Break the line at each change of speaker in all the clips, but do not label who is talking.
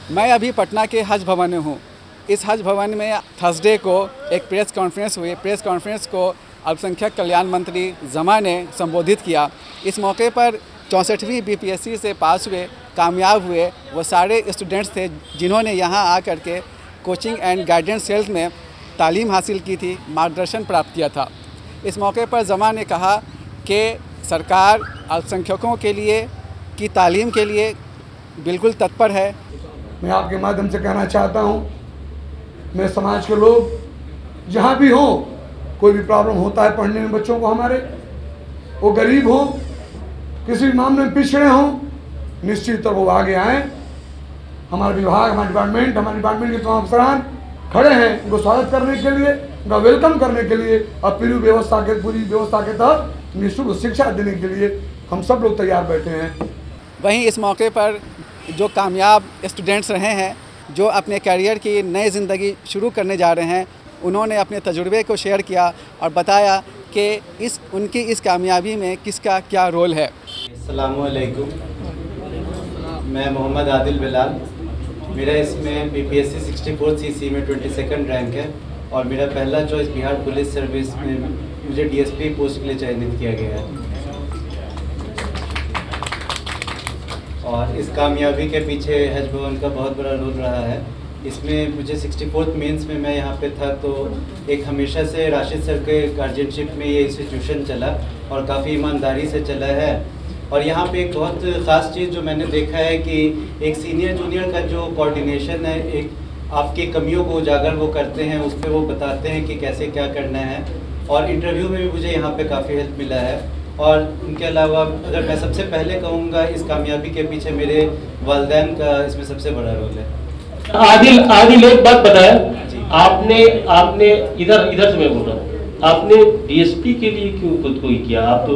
मैं अभी पटना के हज भवन में हूँ। इस हज भवन में थर्सडे को एक प्रेस कॉन्फ्रेंस हुई। प्रेस कॉन्फ्रेंस को अल्पसंख्यक कल्याण मंत्री जमा ने संबोधित किया। इस मौके पर 64वीं बीपीएससी से पास हुए, कामयाब हुए वो सारे स्टूडेंट्स थे जिन्होंने यहाँ आकर के कोचिंग एंड गाइडेंस सेल्स में तालीम हासिल की थी, मार्गदर्शन प्राप्त किया था। इस मौके पर जमा ने कहा कि सरकार अल्पसंख्यकों के लिए की तालीम के लिए बिल्कुल तत्पर है।
मैं आपके माध्यम से कहना चाहता हूँ, मेरे समाज के लोग जहाँ भी हों, कोई भी प्रॉब्लम होता है पढ़ने में बच्चों को, हमारे वो गरीब हों, किसी भी मामले में पिछड़े हों, निश्चित तौर वो आगे आएँ। हमारा विभाग, हमारे डिपार्टमेंट के तमाम अफसरान खड़े हैं उनको स्वागत करने के लिए, उनका वेलकम करने के लिए और पूरी व्यवस्था के तहत निःशुल्क शिक्षा देने के लिए हम सब लोग तैयार बैठे हैं।
वहीं इस मौके पर जो कामयाब स्टूडेंट्स रहे हैं, जो अपने करियर की नई ज़िंदगी शुरू करने जा रहे हैं, उन्होंने अपने तजुर्बे को शेयर किया और बताया कि उनकी इस कामयाबी में किसका क्या रोल है।
अस्सलामुअलैकुम, मैं मोहम्मद आदिल बिलाल। मेरा इसमें बीपीएससी 64 सीसी में 22nd रैंक है और मेरा पहला चॉइस बिहार पुलिस सर्विस में मुझे डीएसपी पोस्ट के लिए चयनित किया गया है। और इस कामयाबी के पीछे हज भवन का बहुत बड़ा रोल रहा है। इसमें मुझे 64th मेंस में मैं यहाँ पे था, तो एक हमेशा से राशिद सर के गार्जियनशिप में ये इंस्टीट्यूशन चला और काफ़ी ईमानदारी से चला है। और यहाँ पे एक बहुत ख़ास चीज़ जो मैंने देखा है कि एक सीनियर जूनियर का जो कोऑर्डिनेशन है, एक आपकी कमियों को उजागर वो करते हैं, उस पर वो बताते हैं कि कैसे क्या करना है। और इंटरव्यू में भी मुझे यहाँ पे काफ़ी हेल्प मिला है। और उनके अलावा अगर मैं सबसे पहले कहूँगा, इस कामयाबी के पीछे मेरे वालिदैन का इसमें सबसे बड़ा रोल है।
आदिल एक बात बताया, आपने इधर से मैं बोल रहा हूँ, आपने डीएसपी के लिए क्यों खुद को ही किया? आप तो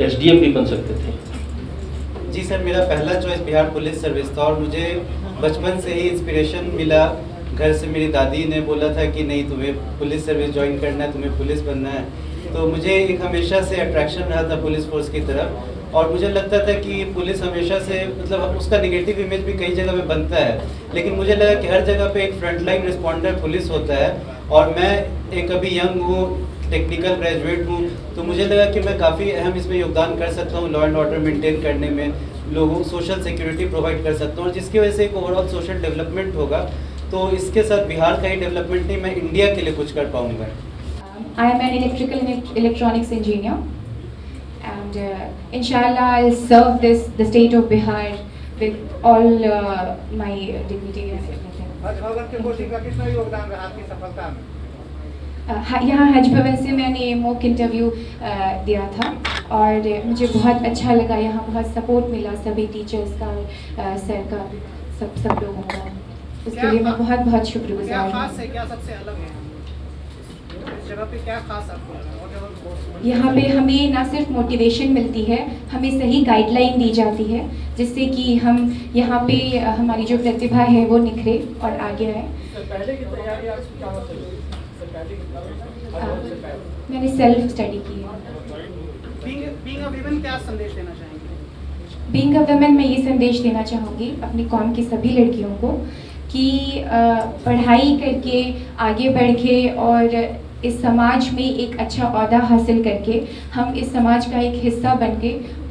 एसडीएम भी बन सकते थे।
जी सर, मेरा पहला चॉइस बिहार पुलिस सर्विस था और मुझे बचपन से ही इंस्पिरेशन मिला। घर से मेरी दादी ने बोला था कि नहीं, तुम्हें पुलिस सर्विस ज्वाइन करना है, तुम्हें पुलिस बनना है। तो मुझे एक हमेशा से अट्रैक्शन रहा था पुलिस फोर्स की तरफ और मुझे लगता था कि पुलिस हमेशा से मतलब उसका नेगेटिव इमेज भी कई जगह पे बनता है, लेकिन मुझे लगा कि हर जगह पे एक फ्रंटलाइन रिस्पॉन्डर पुलिस होता है और मैं एक अभी यंग हूँ, टेक्निकल ग्रेजुएट हूँ, तो मुझे लगा कि मैं काफ़ी अहम इसमें योगदान कर सकता हूँ, लॉ एंड ऑर्डर मेंटेन करने में, लोगों को सोशल सिक्योरिटी प्रोवाइड कर सकता हूँ और जिसकी वजह से एक ओवरऑल सोशल डेवलपमेंट होगा। तो इसके साथ बिहार का ही डेवलपमेंट नहीं, मैं इंडिया के लिए कुछ कर पाऊँगा।
I am an electrical and electronics engineer, and inshallah I'll serve the state of Bihar with all my dignity and everything.
Haj Bhavan के कोचिंग का कितना योगदान रहा आपकी सफलता में?
यहाँ हज भवन से मैंने मॉक इंटरव्यू दिया था और मुझे बहुत अच्छा लगा। यहाँ बहुत सपोर्ट मिला सभी टीचर्स का, सर का, सब लोगों का। उसके लिए मैं बहुत शुक्रगुजार हूँ।
क्या खास है, क्या सबसे अलग है इस जगह पे? क्या खास आपको
यहाँ पे हमें ना सिर्फ मोटिवेशन मिलती है, हमें सही गाइडलाइन दी जाती है जिससे कि हम यहाँ पे हमारी जो प्रतिभा है वो निखरे और आगे आए।
पहले की तैयारी आप क्या
मैंने सेल्फ स्टडी की है।
बीइंग अ वुमन क्या संदेश देना चाहेंगे?
बीइंग अ वुमन मैं ये संदेश देना चाहूँगी अपनी कौम की सभी लड़कियों को कि पढ़ाई करके आगे बढ़ के और इस समाज में एक अच्छा ओहदा हासिल करके हम इस समाज का एक हिस्सा बन के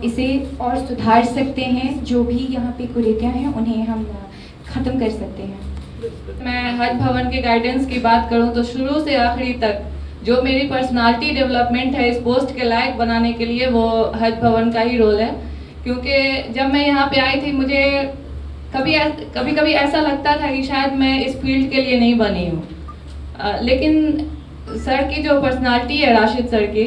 इसे और सुधार सकते हैं। जो भी यहाँ पे कुरीतियाँ हैं उन्हें हम ख़त्म कर सकते हैं।
मैं हज भवन के गाइडेंस की बात करूं तो शुरू से आखिरी तक जो मेरी पर्सनालिटी डेवलपमेंट है इस पोस्ट के लायक बनाने के लिए वो हज भवन का ही रोल है। क्योंकि जब मैं यहाँ पे आई थी मुझे कभी ऐसा लगता था कि शायद मैं इस फील्ड के लिए नहीं बनी हूँ, लेकिन सर की जो पर्सनालिटी है, राशिद सर की,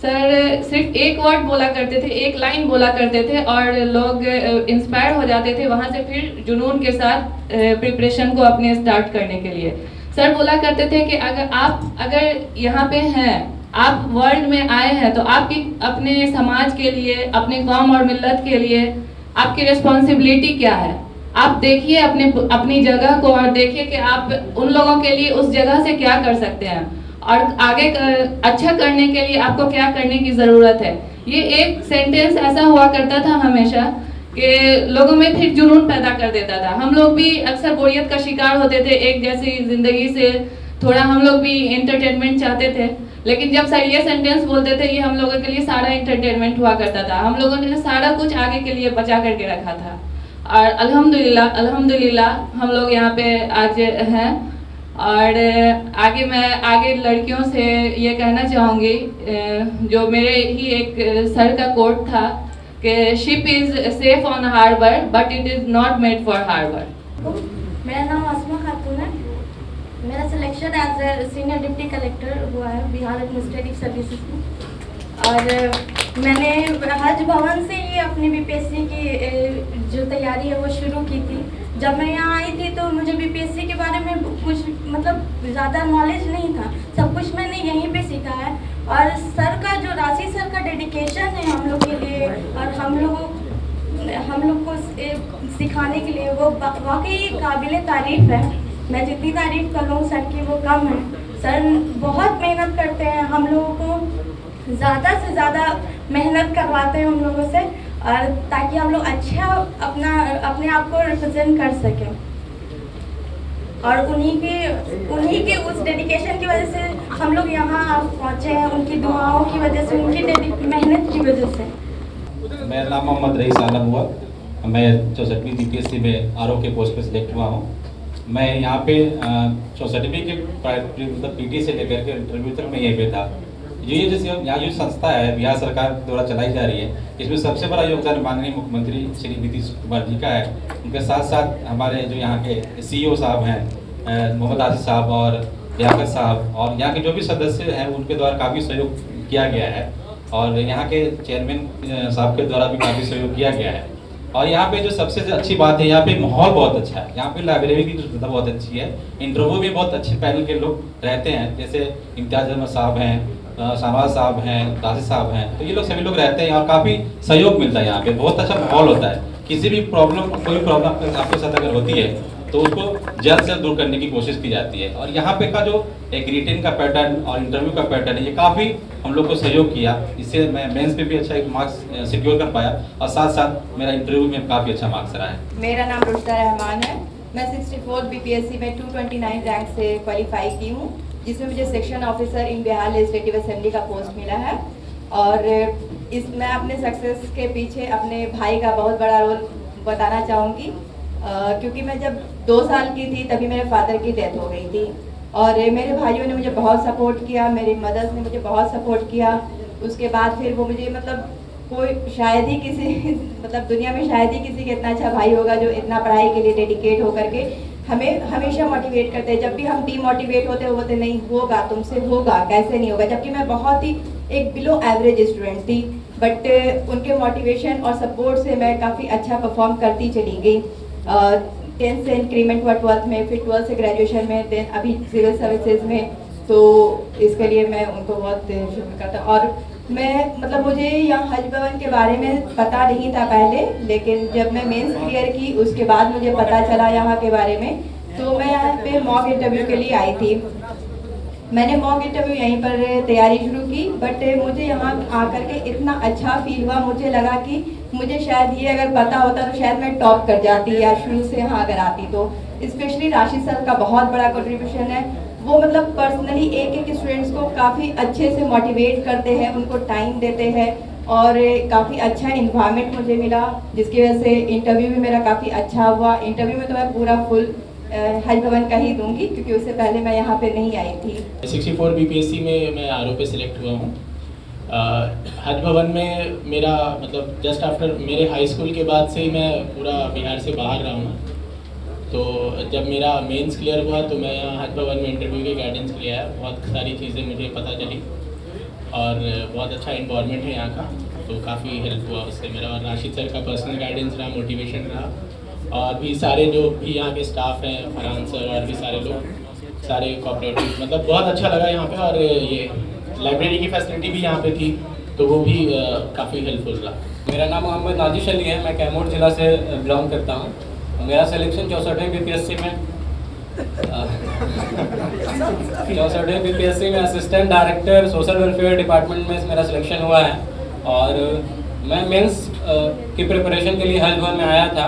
सर सिर्फ एक वर्ड बोला करते थे, एक लाइन बोला करते थे और लोग इंस्पायर हो जाते थे। वहाँ से फिर जुनून के साथ प्रिपरेशन को अपने स्टार्ट करने के लिए सर बोला करते थे कि अगर यहाँ पे हैं, आप वर्ल्ड में आए हैं, तो आपकी अपने समाज के लिए, अपने कौम और मिल्लत के लिए आपकी रिस्पॉन्सिबिलिटी क्या है। आप देखिए अपनी जगह को और देखिए कि आप उन लोगों के लिए उस जगह से क्या कर सकते हैं और आगे अच्छा करने के लिए आपको क्या करने की ज़रूरत है। ये एक सेंटेंस ऐसा हुआ करता था हमेशा कि लोगों में फिर जुनून पैदा कर देता था। हम लोग भी अक्सर बोरियत का शिकार होते थे, एक जैसी ज़िंदगी से थोड़ा हम लोग भी एंटरटेनमेंट चाहते थे, लेकिन जब सर ये सेंटेंस बोलते थे ये हम लोगों के लिए सारा एंटरटेनमेंट हुआ करता था। हम लोगों ने सारा कुछ आगे के लिए बचा करके रखा था और अल्हम्दुलिल्लाह हम लोग यहाँ पे आज हैं। और आगे लड़कियों से ये कहना चाहूँगी, जो मेरे ही एक सर का कोट था कि ship is safe on harbour but it is not made for harbour.
मेरा नाम आसमा खातून है। मेरा selection as senior deputy collector हुआ है बिहार एडमिनिस्ट्रेटिव सर्विसेज में। और मैंने हज भवन से ही अपनी बीपीएससी की जो तैयारी है वो शुरू की थी। जब मैं यहाँ आई थी तो मुझे बीपीएससी के बारे में कुछ मतलब ज़्यादा नॉलेज नहीं था, सब कुछ मैंने यहीं पे सीखा है। और सर का जो राशि सर का डेडिकेशन है हम लोग के लिए और हम लोग को सिखाने के लिए वो वाकई काबिल तारीफ़ है। मैं जितनी तारीफ़ कर लूँ सर की वो कम है। सर बहुत मेहनत करते हैं, हम लोगों को ज़्यादा से ज़्यादा मेहनत करवाते हैं हम लोगों से, और ताकि हम लोग अच्छा अपने आप को रिप्रेजेंट कर सकें। और उन्हीं के उस डेडिकेशन की वजह से हम लोग यहाँ पहुँचे हैं, उनकी दुआओं की वजह से, उनकी मेहनत की वजह से।
मेरा नाम मोहम्मद रईस आलम हुआ। मैं 64वीं बीपीएससी में आरओ के पोस्ट पे सिलेक्ट हुआ हूँ। मैं यहाँ पे 64वीं के मतलब पीटी से लेकर के इंटरव्यू तक मैं यहीं पे था। ये जैसे यहाँ जो संस्था है बिहार सरकार द्वारा चलाई जा रही है, इसमें सबसे बड़ा योगदान माननीय मुख्यमंत्री श्री नीतीश कुमार जी का है। उनके साथ साथ हमारे जो यहाँ के सीईओ साहब हैं मोहम्मद आसिफ साहब और लियाकत साहब, और यहाँ के जो भी सदस्य हैं उनके द्वारा काफ़ी सहयोग किया गया है। और यहाँ के चेयरमैन साहब के द्वारा भी काफ़ी सहयोग किया गया है। और यहाँ पे जो सबसे अच्छी बात है, यहाँ पे माहौल बहुत अच्छा है। यहाँ पे लाइब्रेरी की जो सुविधा बहुत अच्छी है। इंटरव्यू भी बहुत अच्छे पैनल के लोग रहते हैं, जैसे इम्तियाज अहमद साहब हैं, शहबाज साहब हैं, राशिद साहब हैं, तो ये लोग सभी लोग रहते हैं और काफ़ी सहयोग मिलता है। यहाँ पे बहुत अच्छा माहौल होता है। किसी भी प्रॉब्लम कोई प्रॉब्लम आपके साथ अगर होती है तो उसको जल्द से दूर करने की कोशिश की जाती है। और यहाँ पे का जो एक रिटेन का पैटर्न और इंटरव्यू का पैटर्न है, ये काफ़ी हम लोग को सहयोग किया। इससे मैं मेंस पे भी अच्छा एक मार्क्स सिक्योर कर पाया और साथ साथ मेरा इंटरव्यू में काफ़ी अच्छा मार्क्स रहा है।
मेरा नाम रुश्ता रहमान है। मैं 64 बीपीएससी में 229 रैंक से क्वालिफाई की हूँ, जिसमें मुझे section officer in Bihar legislative assembly का पोस्ट मिला है। और मैं अपने सक्सेस के पीछे अपने भाई का बहुत बड़ा रोल बताना चाहूँगी, क्योंकि मैं जब 2 साल की थी तभी मेरे फादर की डेथ हो गई थी और मेरे भाइयों ने मुझे बहुत सपोर्ट किया, मेरी मदर्स ने मुझे बहुत सपोर्ट किया। उसके बाद फिर वो मुझे मतलब कोई शायद ही किसी मतलब दुनिया में शायद ही किसी का इतना अच्छा भाई होगा जो इतना पढ़ाई के लिए डेडिकेट होकर के हमें हमेशा मोटिवेट करते हैं। जब भी हम डीमोटिवेट होते हैं वो बोलते नहीं होगा, तुमसे होगा, कैसे नहीं होगा। जबकि मैं बहुत ही एक बिलो एवरेज स्टूडेंट थी, बट उनके मोटिवेशन और सपोर्ट से मैं काफ़ी अच्छा परफॉर्म करती चली गई। 10th से इंक्रीमेंट हुआ 12th में, फिर 12th से ग्रेजुएशन में, देन अभी सिविल सर्विसेज में। तो इसके लिए मैं उनको बहुत शुक्र करता हूँ। और मैं मतलब मुझे यहाँ हज भवन के बारे में पता नहीं था पहले, लेकिन जब मैं मेंस क्लियर की उसके बाद मुझे पता चला यहाँ के बारे में। तो मैं यहाँ पे मॉक इंटरव्यू के लिए आई थी। मैंने मॉक इंटरव्यू यहीं पर तैयारी शुरू की, बट मुझे यहाँ आकर के इतना अच्छा फील हुआ, मुझे लगा कि मुझे शायद ये अगर पता होता तो शायद मैं टॉप कर जाती या शुरू से यहाँ अगर आती। तो स्पेशली राशिद सर का बहुत बड़ा कंट्रीब्यूशन है। वो मतलब पर्सनली एक एक स्टूडेंट्स को काफ़ी अच्छे से मोटिवेट करते हैं, उनको टाइम देते हैं और काफ़ी अच्छा इन्वायरमेंट मुझे मिला, जिसकी वजह से इंटरव्यू भी मेरा काफ़ी अच्छा हुआ। इंटरव्यू में तो मैं पूरा फुल हज भवन का ही दूंगी, क्योंकि उससे पहले मैं यहाँ पे नहीं आई थी।
64 बीपीएससी में मैं आरओ पे सिलेक्ट हुआ हूँ। हज भवन में मेरा मतलब जस्ट आफ्टर मेरे हाई स्कूल के बाद से ही मैं पूरा बिहार से बाहर रहा हूँ। तो जब मेरा मेंस क्लियर हुआ तो मैं यहाँ हज भवन में इंटरव्यू के गाइडेंस के लिए आया। बहुत सारी चीज़ें मुझे पता चली और बहुत अच्छा इन्वायरमेंट है यहाँ का, तो काफ़ी हेल्प हुआ उससे मेरा। और राशिद सर का पर्सनल गाइडेंस रहा, मोटिवेशन रहा, और भी सारे जो भी यहाँ के स्टाफ हैं, फरहान सर और भी सारे लोग, सारे कोऑपरेटिव, मतलब बहुत अच्छा लगा यहाँ पे। और ये लाइब्रेरी की फैसिलिटी भी यहाँ पे थी, तो वो भी काफ़ी हेल्पफुल रहा।
मेरा नाम मोहम्मद नाजिश अली है। मैं कैमूर ज़िला से बिलोंग करता हूँ। मेरा सिलेक्शन 64वीं बीपीएससी में 64वीं बीपीएससी में assistant director social welfare department में मेरा सिलेक्शन हुआ है। और मैं मेंस की प्रिपरेशन के लिए हज भवन में आया था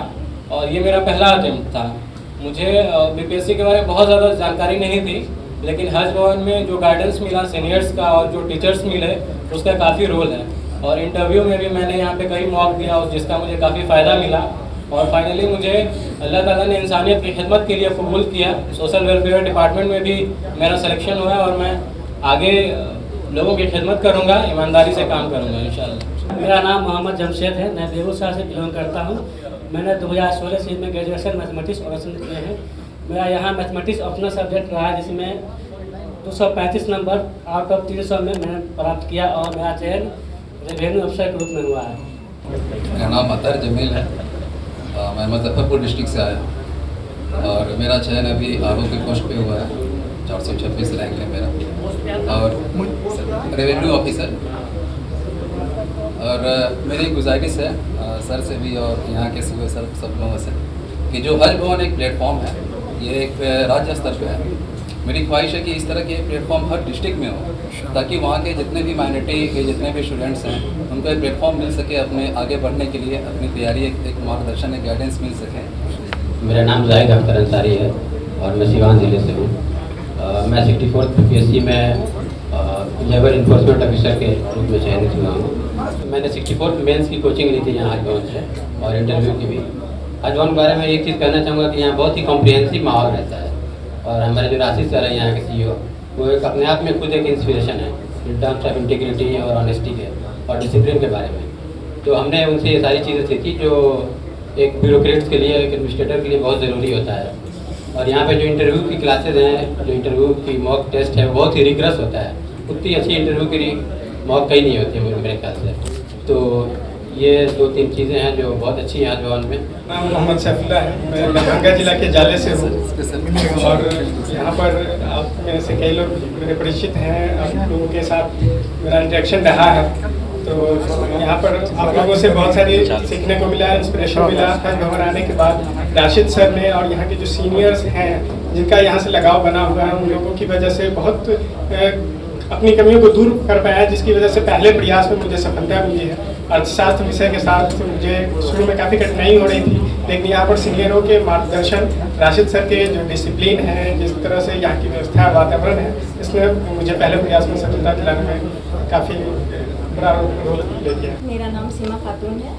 और ये मेरा पहला अटेम्प्ट था। मुझे बीपीएससी के बारे में बहुत ज़्यादा जानकारी नहीं थी, लेकिन हज भवन में जो गाइडेंस मिला सीनियर्स का और जो टीचर्स मिले उसका काफ़ी रोल है। और इंटरव्यू में भी मैंने यहाँ पे कई मॉक दिया और जिसका मुझे काफ़ी फ़ायदा मिला और फाइनली मुझे अल्लाह ताला ने इंसानियत की खिदमत के लिए कबूल किया। सोशल वेलफेयर डिपार्टमेंट में भी मेरा सिलेक्शन हुआ और मैं आगे लोगों की खिदमत करूँगा, ईमानदारी से काम करूँगा इंशाल्लाह।
मेरा नाम मोहम्मद जमशेद है, मैं बेगूसराय से बिलोंग करता हूँ। मैंने 2016 से में ग्रेजुएशन मैथमेटिक्स ऑनर्स किए हैं। मेरा यहाँ मैथमेटिक्स ऑप्शनल सब्जेक्ट रहा है, जिसमें 235 नंबर आउट ऑफ 300 में मैंने प्राप्त किया और मेरा चयन रेवेन्यू अफसर के रूप में हुआ है।
मेरा नाम अतर जमील है, मैं मुजफ्फरपुर डिस्ट्रिक्ट से आया हूँ और मेरा चयन अभी आरओ के पोस्ट पे हुआ है। 426 रैंक है मेरा और रेवेन्यू ऑफिसर। और मेरी गुजारिश है सर से भी और यहाँ के सूबे सर सब लोगों से कि जो हज भवन एक प्लेटफॉर्म है, ये एक राज्य स्तर पे है। मेरी ख्वाहिश है कि इस तरह के प्लेटफॉर्म हर डिस्ट्रिक्ट में हो, ताकि वहाँ के जितने भी माइनॉरिटी के जितने भी स्टूडेंट्स हैं उनको एक प्लेटफॉर्म मिल सके अपने आगे बढ़ने के लिए, अपनी तैयारी एक मार्गदर्शन एक गाइडेंस मिल सके।
मेरा नाम जाहिद अख्तर अंसारी है और मैं सिवान ज़िले से हूँ। मैं 64 बीपीएससी में लेबर इन्फोर्समेंट ऑफिसर के रूप में चयनित हुआ हूँ। मैंने 64 मेंस की कोचिंग ली थी यहाँ हज भवन से और इंटरव्यू की भी। हज भवन के बारे में एक चीज़ कहना चाहूँगा कि यहाँ बहुत ही कॉम्प्रिहेंसिव माहौल रहता है और हमारे जो राशिद सर हैं यहाँ के CEO, वो एक अपने आप में खुद एक इंस्पिरेशन है इन टर्म्स ऑफ इंटीग्रिटी और ऑनेस्टी के और डिसिप्लिन के बारे में। तो हमने उनसे ये सारी चीज़ें सीखी जो एक ब्यूरोक्रेट्स के लिए, एक एडमिनिस्ट्रेटर के लिए बहुत ज़रूरी होता है। और यहाँ पे जो इंटरव्यू की क्लासेज हैं, जो इंटरव्यू की मॉक टेस्ट है, वो बहुत ही रिग्रेस होता है। उतनी अच्छी इंटरव्यू की मॉक कहीं नहीं होती है मेरे ख्याल से। तो ये 2-3 चीज़ें हैं जो बहुत अच्छी हैं हज भवन में।
नाम मोहम्मद सैफुल्लाह है, मैं दरभंगा जिला के जाले से हूँ और यहाँ पर आप में से कई लोग मेरे परिचित हैं, आप लोगों के साथ मेरा इंटरेक्शन रहा है। तो यहाँ पर आप लोगों से बहुत सारी सीखने को मिला, इंस्पिरेशन मिला हज भवन आने के बाद। राशिद सर ने और यहाँ के जो सीनियर्स हैं जिनका यहाँ से लगाव बना हुआ है, उन लोगों की वजह से बहुत अपनी कमियों को दूर कर पाया, जिसकी वजह से पहले प्रयास में मुझे सफलता मिली है। अर्थशास्त्र विषय के साथ मुझे शुरू में काफ़ी कठिनाई हो रही थी, लेकिन यहाँ पर सीनियरों के मार्गदर्शन, राशिद सर के जो डिसिप्लिन है, जिस तरह से यहाँ की व्यवस्था वातावरण है, इसने मुझे पहले प्रयास में सफलता दिलाने में काफ़ी बड़ा रोल प्ले किया।
मेरा नाम सीमा खातून है,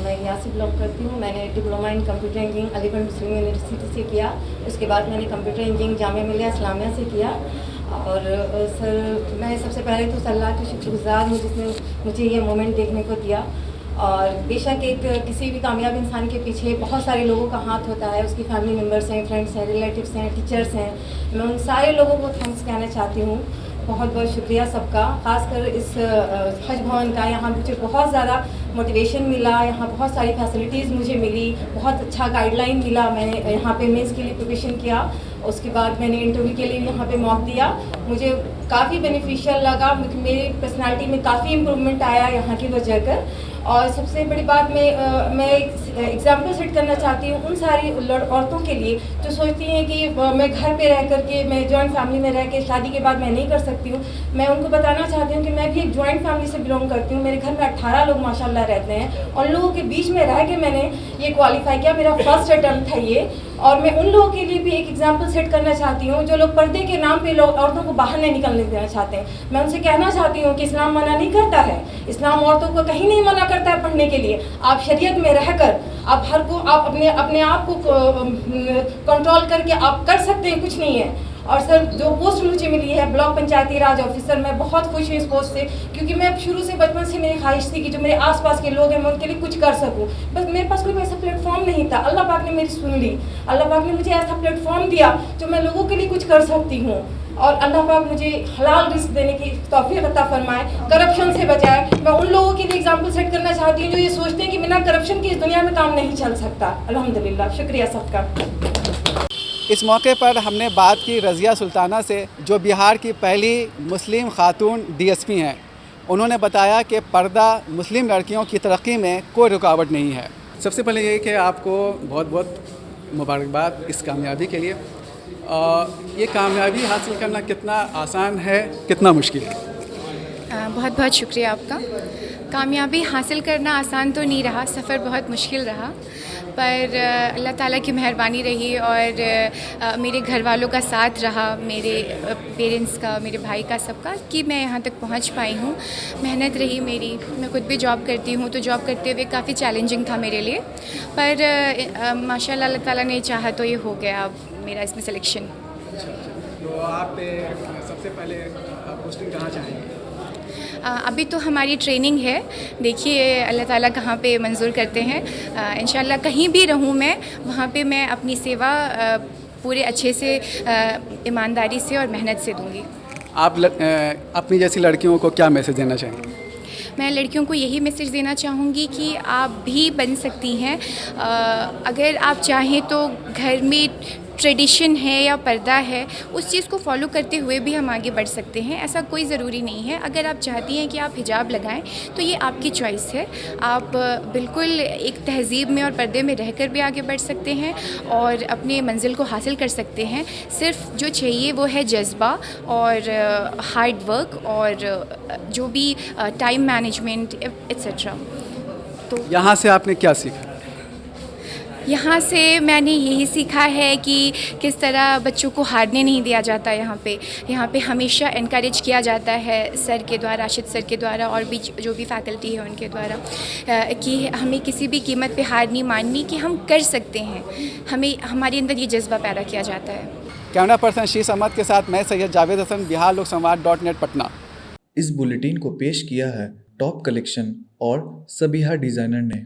मैं यहाँ से बिलोंग करती हूँ। मैंने diploma in computer engineering Aligarh Muslim university से किया। उसके बाद मैंने कंप्यूटर इंजीनियरिंग जामिया मिलिया इस्लामिया से किया। और सर, मैं सबसे पहले तो अल्लाह की शुक्रगुजार हूँ जिसने मुझे ये मोमेंट देखने को दिया। और बेशक एक किसी भी कामयाब इंसान के पीछे बहुत सारे लोगों का हाथ होता है, उसकी फैमिली मेम्बर्स हैं, फ्रेंड्स हैं, रिलेटिव्स हैं, टीचर्स हैं। मैं उन सारे लोगों को थैंक्स कहना चाहती हूँ। बहुत बहुत शुक्रिया सबका, ख़ासकर इस हज भवन का। यहाँ मुझे बहुत ज़्यादा मोटिवेशन मिला, यहाँ बहुत सारी फैसिलिटीज़ मुझे मिली, बहुत अच्छा गाइडलाइन मिला। मैंने यहाँ पे मेंस के लिए प्रिपरेशन किया, उसके बाद मैंने इंटरव्यू के लिए यहाँ पे मॉक दिया। मुझे काफ़ी बेनिफिशियल लगा, मेरी पर्सनालिटी में काफ़ी इम्प्रूवमेंट आया यहाँ की वजह कर। और सबसे बड़ी बात मैं एक एग्जाम्पल सेट करना चाहती हूँ उन सारी औरतों के लिए जो सोचती हैं कि मैं घर पे रह करके, मैं जॉइंट फैमिली में रह के शादी के बाद मैं नहीं कर सकती हूँ। मैं उनको बताना चाहती हूँ कि मैं भी एक जॉइंट फैमिली से बिलोंग करती हूँ। मेरे घर में 18 लोग माशाल्लाह रहते हैं और लोगों के बीच में रह के मैंने ये क्वालिफाई किया। मेरा फर्स्ट अटैम्प्ट था ये। और मैं उन लोगों के लिए भी एक एग्जाम्पल सेट करना चाहती हूँ जो लोग पर्दे के नाम पे लोग औरतों को बाहर नहीं निकलने देना चाहते हैं। मैं उनसे कहना चाहती हूँ कि इस्लाम मना नहीं करता है, इस्लाम औरतों को कहीं नहीं मना करता है पढ़ने के लिए। आप शरीयत में रहकर आप अपने आप को कंट्रोल करके आप कर सकते हैं, कुछ नहीं है। और सर, जो पोस्ट मुझे मिली है ब्लॉक पंचायती राज ऑफिसर, मैं बहुत खुश हूँ इस पोस्ट से, क्योंकि मैं शुरू से बचपन से मेरी ख्वाहिश थी कि जो मेरे आसपास के लोग हैं मैं उनके लिए कुछ कर सकूँ। बस मेरे पास कोई ऐसा प्लेटफॉर्म नहीं था। अल्लाह पाक ने मेरी सुन ली, अल्लाह पाक ने मुझे ऐसा प्लेटफॉर्म दिया जो मैं लोगों के लिए कुछ कर सकती हूँ। और अल्लाह पाक मुझे हलाल रिस्क देने की तौफीक अता फरमाए, करप्शन से बचाए। मैं उन लोगों के लिए एग्जाम्पल सेट करना चाहती हूँ जो ये सोचते हैं कि बिना करप्शन के इस दुनिया में काम नहीं चल सकता। अल्हम्दुलिल्लाह, शुक्रिया सबका।
इस मौके पर हमने बात की रज़िया सुल्ताना से, जो बिहार की पहली मुस्लिम खातून DSP हैं। उन्होंने बताया कि पर्दा मुस्लिम लड़कियों की तरक्की में कोई रुकावट नहीं है। सबसे पहले ये कि आपको बहुत बहुत मुबारकबाद इस कामयाबी के लिए। ये कामयाबी हासिल करना कितना आसान है, कितना मुश्किल है?
बहुत बहुत शुक्रिया आपका। कामयाबी हासिल करना आसान तो नहीं रहा, सफ़र बहुत मुश्किल रहा, पर अल्लाह ताला की मेहरबानी रही और मेरे घर वालों का साथ रहा, मेरे पेरेंट्स का, मेरे भाई का, सबका, कि मैं यहाँ तक पहुँच पाई हूँ। मेहनत रही मेरी, मैं खुद भी जॉब करती हूँ, तो जॉब करते हुए काफ़ी चैलेंजिंग था मेरे लिए, पर माशाल्लाह अल्लाह ताला ने चाहा तो ये हो गया अब मेरा इसमें सिलेक्शन।
तो आप सबसे पहले पोस्टिंग कहाँ चाहेंगे?
अभी तो हमारी ट्रेनिंग है, देखिए अल्लाह ताला कहाँ पे मंजूर करते हैं। इंशाल्लाह कहीं भी रहूँ मैं, वहाँ पे मैं अपनी सेवा पूरे अच्छे से, ईमानदारी से और मेहनत से दूँगी।
आप अपनी जैसी लड़कियों को क्या मैसेज देना चाहेंगे?
मैं लड़कियों को यही मैसेज देना चाहूँगी कि आप भी बन सकती हैं। अगर आप चाहें तो घर में ट्रेडिशन है या पर्दा है, उस चीज़ को फॉलो करते हुए भी हम आगे बढ़ सकते हैं, ऐसा कोई ज़रूरी नहीं है। अगर आप चाहती हैं कि आप हिजाब लगाएं तो ये आपकी चॉइस है, आप बिल्कुल एक तहज़ीब में और पर्दे में रहकर भी आगे बढ़ सकते हैं और अपने मंजिल को हासिल कर सकते हैं। सिर्फ जो चाहिए वो है जज्बा और हार्ड वर्क और जो भी टाइम मैनेजमेंट एट्सेट्रा। तो
यहाँ से आपने क्या सीखा?
यहाँ से मैंने यही सीखा है कि किस तरह बच्चों को हारने नहीं दिया जाता। यहाँ पे हमेशा इनकरेज किया जाता है सर के द्वारा, राशिद सर के द्वारा और भी जो भी फैकल्टी है उनके द्वारा, कि हमें किसी भी कीमत पे हार नहीं माननी, कि हम कर सकते हैं। हमारे अंदर ये जज्बा पैदा किया जाता है।
कैमरा पर्सन शीश अहमद के साथ मैं सैयद जावेद हसन, बिहार लोक संवाद.net पटना।
इस बुलेटिन को पेश किया है टॉप कलेक्शन और सबिहा डिज़ाइनर ने।